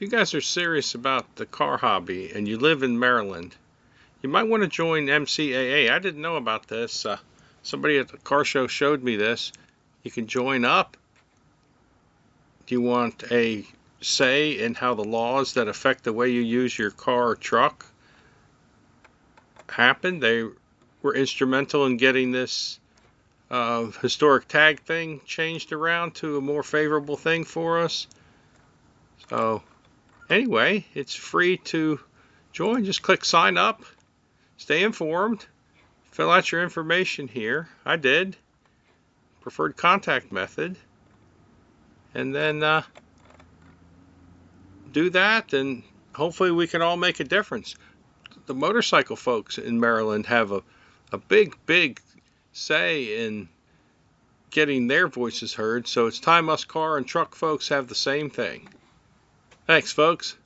If you guys are serious about the car hobby and you live in Maryland, you might want to join MCAA. I didn't know about this. Somebody at the car show showed me this. You can join up. Do you want a say in how the laws that affect the way you use your car or truck happen? They were instrumental in getting this historic tag thing changed around to a more favorable thing for us. So anyway, it's free to join. Just click sign up, stay informed, fill out your information here. I did. Preferred contact method. And then do that, and hopefully we can all make a difference. The motorcycle folks in Maryland have a big say in getting their voices heard, so it's time us car and truck folks have the same thing. Thanks, folks.